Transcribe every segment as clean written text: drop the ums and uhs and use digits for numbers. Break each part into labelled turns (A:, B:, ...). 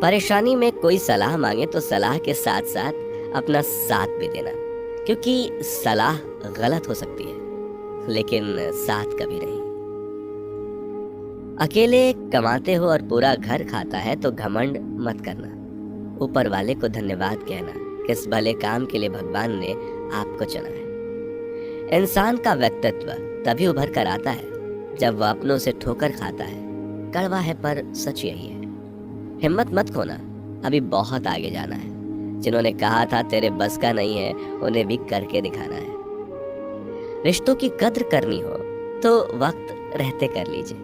A: परेशानी में कोई सलाह मांगे तो सलाह के साथ साथ अपना साथ भी देना, क्योंकि सलाह गलत हो सकती है लेकिन साथ कभी नहीं। अकेले कमाते हो और पूरा घर खाता है तो घमंड मत करना। ऊपर वाले को धन्यवाद कहना, किस भले काम के लिए भगवान ने आपको चुना है। इंसान का व्यक्तित्व तभी उभर कर आता है जब वह अपनों से ठोकर खाता है। कड़वा है पर सच यही है। हिम्मत मत खोना, अभी बहुत आगे जाना है। जिन्होंने कहा था तेरे बस का नहीं है, उन्हें भी करके दिखाना है। रिश्तों की कद्र करनी हो तो वक्त रहते कर लीजिए,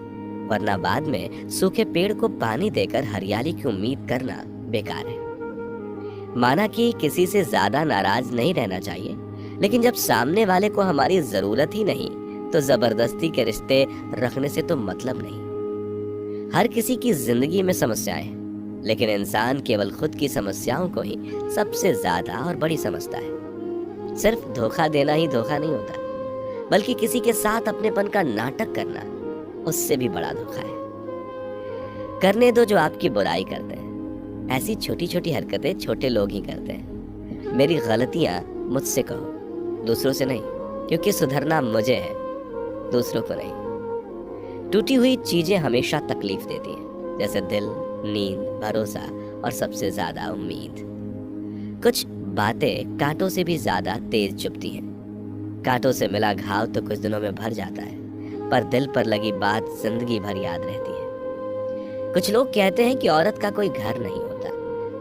A: वरना बाद में सूखे पेड़ को पानी देकर हरियाली की उम्मीद करना बेकार है। माना कि किसी से ज्यादा नाराज नहीं रहना चाहिए, लेकिन जब सामने वाले को हमारी जरूरत ही नहीं तो जबरदस्ती के रिश्ते रखने से तो मतलब नहीं। हर किसी की जिंदगी में समस्याएं हैं, लेकिन इंसान केवल खुद की समस्याओं को ही सबसे ज्यादा और बड़ी समझता है। सिर्फ धोखा देना ही धोखा नहीं होता, बल्कि किसी के साथ अपनेपन का नाटक करना उससे भी बड़ा धोखा है। करने दो जो आपकी बुराई करते हैं। ऐसी छोटी छोटी हरकतें छोटे लोग ही करते हैं। मेरी गलतियां मुझसे कहो, दूसरों से नहीं, क्योंकि सुधरना मुझे है, दूसरों को नहीं। टूटी हुई चीजें हमेशा तकलीफ देती हैं, जैसे दिल, नींद, भरोसा और सबसे ज्यादा उम्मीद। कुछ बातें कांटों से भी ज्यादा तेज चुभती हैं। कांटों से मिला घाव तो कुछ दिनों में भर जाता है, पर दिल पर लगी बात जिंदगी भर याद रहती है। कुछ लोग कहते हैं कि औरत का कोई घर नहीं होता,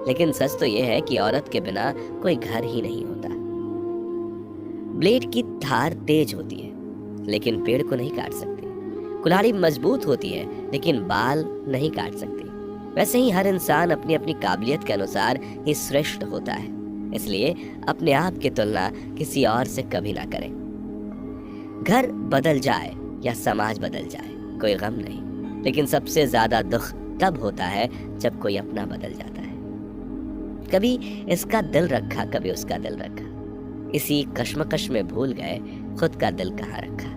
A: लेकिन सच तो यह है कि औरत के बिना कोई घर ही नहीं होता। ब्लेड की धार तेज होती है, लेकिन पेड़ को नहीं काट सकती। कुल्हाड़ी मजबूत होती है, लेकिन बाल नहीं काट सकती। वैसे ही हर इंसान अपनी अपनी काबिलियत के अनुसार ही श्रेष्ठ होता है, इसलिए अपने आप की तुलना किसी और से कभी ना करें। घर बदल जाए या समाज बदल जाए कोई गम नहीं, लेकिन सबसे ज्यादा दुख तब होता है जब कोई अपना बदल जाता है। कभी इसका दिल रखा, कभी उसका दिल रखा, इसी कश्मकश में भूल गए खुद का दिल कहाँ रखा।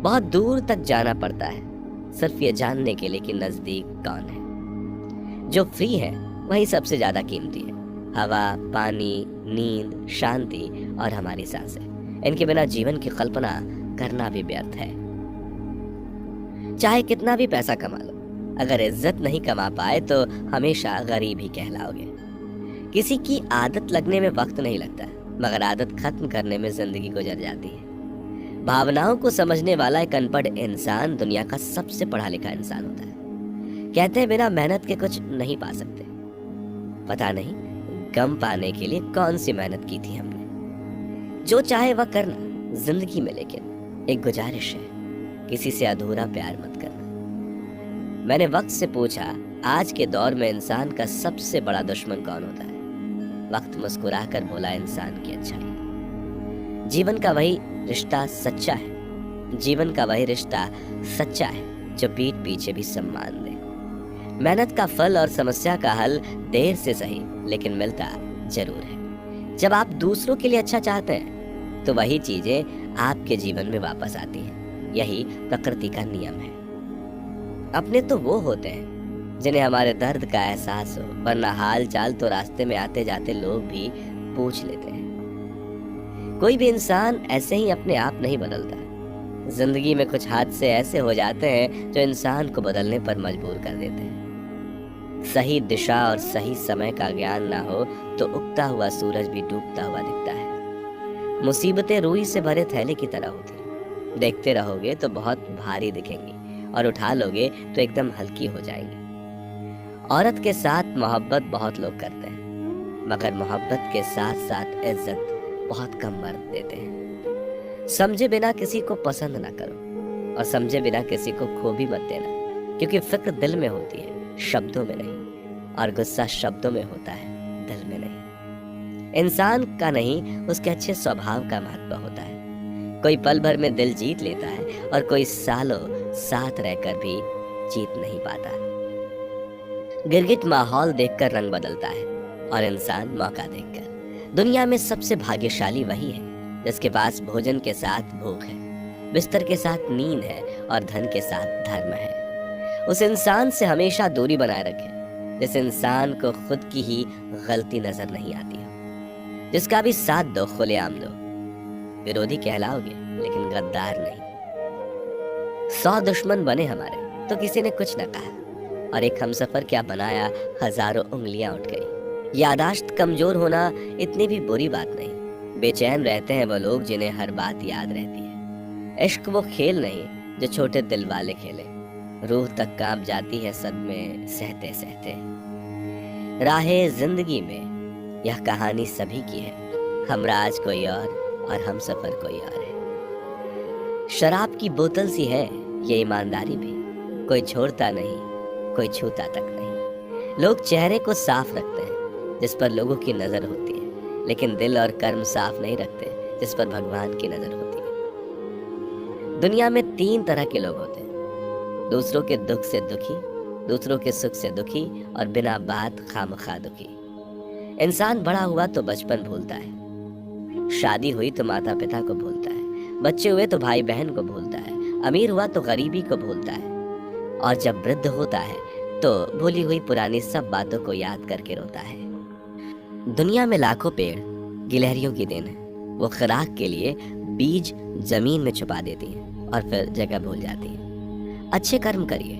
A: बहुत दूर तक जाना पड़ता है सिर्फ ये जानने के लिए कि नजदीक कौन है। जो फ्री है वही सबसे ज्यादा कीमती है। हवा, पानी, नींद, शांति और हमारी सांसें, इनके बिना जीवन की कल्पना करना भी व्यर्थ है। चाहे कितना भी पैसा कमा लो, अगर इज्जत नहीं कमा पाए तो हमेशा गरीब ही कहलाओगे। किसी की आदत लगने में वक्त नहीं लगता, मगर आदत खत्म करने में जिंदगी गुजर जाती है। भावनाओं को समझने वाला एक अनपढ़ इंसान दुनिया का सबसे पढ़ा लिखा इंसान होता है। कहते हैं बिना मेहनत के कुछ नहीं पा सकते। पता नहीं गम पाने के लिए कौन सी मेहनत की थी हमने। जो चाहे वह करना जिंदगी में, लेकिन एक गुजारिश है, किसी से अधूरा प्यार मत करना। मैंने वक्त से पूछा, आज के दौर में इंसान का सबसे बड़ा दुश्मन कौन होता है? वक्त मुस्कुराकर बोला, इंसान की अच्छाई। जीवन का वही रिश्ता सच्चा है, जीवन का वही रिश्ता सच्चा है जो पीठ पीछे भी सम्मान दे। मेहनत का फल और समस्या का हल देर से सही, लेकिन मिलता जरूर है। जब आप दूसरों के लिए अच्छा चाहते हैं तो वही चीजें आपके जीवन में वापस आती हैं। यही प्रकृति का नियम है। अपने तो वो होते हैं जिन्हें हमारे दर्द का एहसास हो, वरना हाल चाल तो रास्ते में आते जाते लोग भी पूछ लेते हैं। कोई भी इंसान ऐसे ही अपने आप नहीं बदलता। जिंदगी में कुछ हादसे ऐसे हो जाते हैं जो इंसान को बदलने पर मजबूर कर देते हैं। सही दिशा और सही समय का ज्ञान ना हो तो उगता हुआ सूरज भी डूबता हुआ दिखता है। मुसीबतें रुई से भरे थैले की तरह होती हैं। देखते रहोगे तो बहुत भारी दिखेंगी और उठा लोगे तो एकदम हल्की हो जाएंगी। औरत के साथ मोहब्बत बहुत लोग करते हैं, मगर मोहब्बत के साथ साथ इज्जत बहुत कम मर्द देते हैं। समझे बिना किसी को पसंद ना करो, और समझे बिना किसी को खो भी मत देना, क्योंकि फिक्र दिल में होती है, शब्दों में नहीं, और गुस्सा शब्दों में होता है, दिल में नहीं। इंसान का नहीं, उसके अच्छे स्वभाव का महत्व होता है। कोई पल भर में दिल जीत लेता है और कोई सालों साथ रहकर भी जीत नहीं पाता। गिरगिट माहौल देखकर रंग बदलता है और इंसान मौका देखकर। दुनिया में सबसे भाग्यशाली वही है जिसके पास भोजन के साथ भूख है, बिस्तर के साथ नींद है और धन के साथ धर्म है। उस इंसान से हमेशा दूरी बनाए रखें, जिस इंसान को खुद की ही गलती नजर नहीं आती हो, जिसका भी साथ दो खुलेआम दो, विरोधी कहलाओगे लेकिन गद्दार नहीं। 100 दुश्मन बने हमारे तो किसी ने कुछ न कहा, और एक हमसफर क्या बनाया, हजारों उंगलियां उठ गई। यादाश्त कमजोर होना इतनी भी बुरी बात नहीं। बेचैन रहते हैं वो लोग जिन्हें हर बात याद रहती है। इश्क वो खेल नहीं जो छोटे दिल वाले खेले, रूह तक कांप जाती है सदमे सहते सहते। राहे जिंदगी में यह कहानी सभी की है, हमराज कोई और हम सफर कोई और है। शराब की बोतल सी है ये ईमानदारी भी, कोई छोड़ता नहीं कोई छूता तक नहीं। लोग चेहरे को साफ रखते हैं जिस पर लोगों की नजर होती है, लेकिन दिल और कर्म साफ नहीं रखते जिस पर भगवान की नजर होती है। दुनिया में 3 तरह के लोग होते हैं, दूसरों के दुख से दुखी, दूसरों के सुख से दुखी, और बिना बात खामखा दुखी। इंसान बड़ा हुआ तो बचपन भूलता है, शादी हुई तो माता पिता को भूलता है, बच्चे हुए तो भाई बहन को भूलता है, अमीर हुआ तो गरीबी को भूलता है, और जब वृद्ध होता है तो भूली हुई पुरानी सब बातों को याद करके रोता है। दुनिया में लाखों पेड़ गिलहरियों की देन है, वो खुराक के लिए बीज जमीन में छुपा देती हैं और फिर जगह भूल जाती हैं। अच्छे कर्म करिए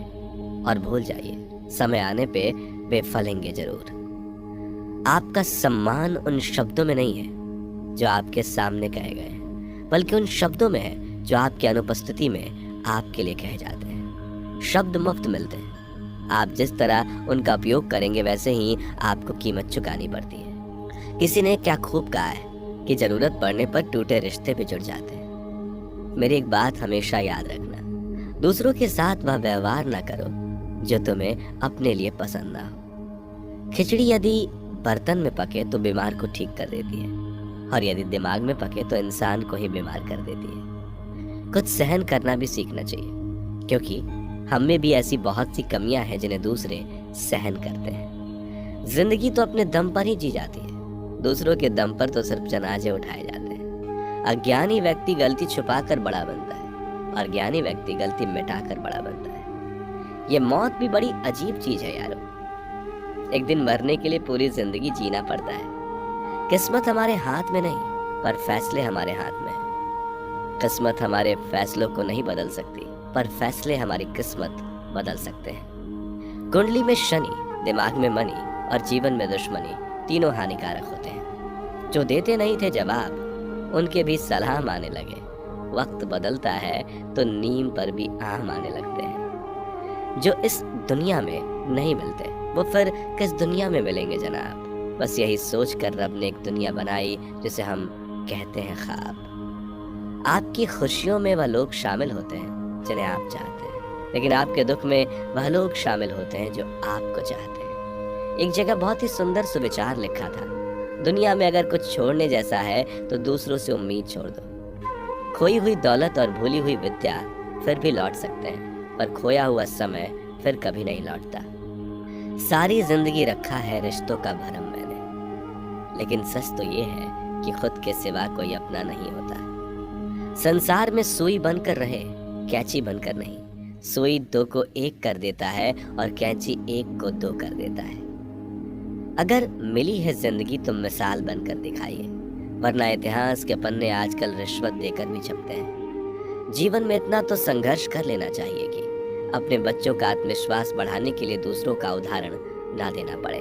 A: और भूल जाइए, समय आने पे वे फलेंगे जरूर। आपका सम्मान उन शब्दों में नहीं है जो आपके सामने कहे गए हैं, बल्कि उन शब्दों में है जो आपकी अनुपस्थिति में आपके लिए कहे जाते हैं। शब्द मुफ्त मिलते हैं, आप जिस तरह उनका उपयोग करेंगे वैसे ही आपको कीमत चुकानी पड़ती है। किसी ने क्या खूब कहा है कि जरूरत पड़ने पर टूटे रिश्ते भी जुड़ जाते हैं। मेरी एक बात हमेशा याद रखना, दूसरों के साथ वह व्यवहार ना करो जो तुम्हें अपने लिए पसंद ना हो। खिचड़ी यदि बर्तन में पके तो बीमार को ठीक कर देती है, और यदि दिमाग में पके तो इंसान को ही बीमार कर देती है। कुछ सहन करना भी सीखना चाहिए, क्योंकि हम में भी ऐसी बहुत सी कमियां हैं जिन्हें दूसरे सहन करते हैं। जिंदगी तो अपने दम पर ही जी जाती है, दूसरों के दम पर तो सिर्फ जनाजे उठाए जाते हैं। अज्ञानी व्यक्ति गलती छुपाकर बड़ा बनता है, और ज्ञानी व्यक्ति गलती मिटाकर बड़ा बनता है। ये मौत भी बड़ी अजीब चीज है यारो। एक दिन मरने के लिए पूरी जिंदगी जीना पड़ता है। किस्मत हमारे हाथ में नहीं, पर फैसले हमारे हाथ में है। किस्मत हमारे फैसलों को नहीं बदल सकती, पर फैसले हमारी किस्मत बदल सकते हैं। कुंडली में शनि, दिमाग में मनी और जीवन में दुश्मनी तीनों हानिकारक होते हैं। जो देते नहीं थे जवाब, उनके भी सलाम आने लगे। वक्त बदलता है तो नीम पर भी आम आने लगते हैं। जो इस दुनिया में नहीं मिलते वो फिर किस दुनिया में मिलेंगे जनाब। बस यही सोच कर रब ने एक दुनिया बनाई जिसे हम कहते हैं ख्वाब। आपकी खुशियों में वह लोग शामिल होते हैं जिन्हें आप चाहते हैं, लेकिन आपके दुख में वह लोग शामिल होते हैं जो आपको चाहते हैं। एक जगह बहुत ही सुंदर सुविचार लिखा था, दुनिया में अगर कुछ छोड़ने जैसा है तो दूसरों से उम्मीद छोड़ दो। खोई हुई दौलत और भूली हुई विद्या फिर भी लौट सकते हैं, पर खोया हुआ समय फिर कभी नहीं लौटता। सारी जिंदगी रखा है रिश्तों का भरम मैंने, लेकिन सच तो ये है कि खुद के सिवा कोई अपना नहीं होता। संसार में सुई बनकर रहे, कैंची बनकर नहीं। सुई 2 को 1 कर देता है और कैंची 1 को 2 कर देता है। अगर मिली है जिंदगी तो मिसाल बनकर दिखाइए, वरना इतिहास के पन्ने आजकल रिश्वत देकर भी छपते हैं। जीवन में इतना तो संघर्ष कर लेना चाहिए कि अपने बच्चों का आत्मविश्वास बढ़ाने के लिए दूसरों का उदाहरण ना देना पड़े।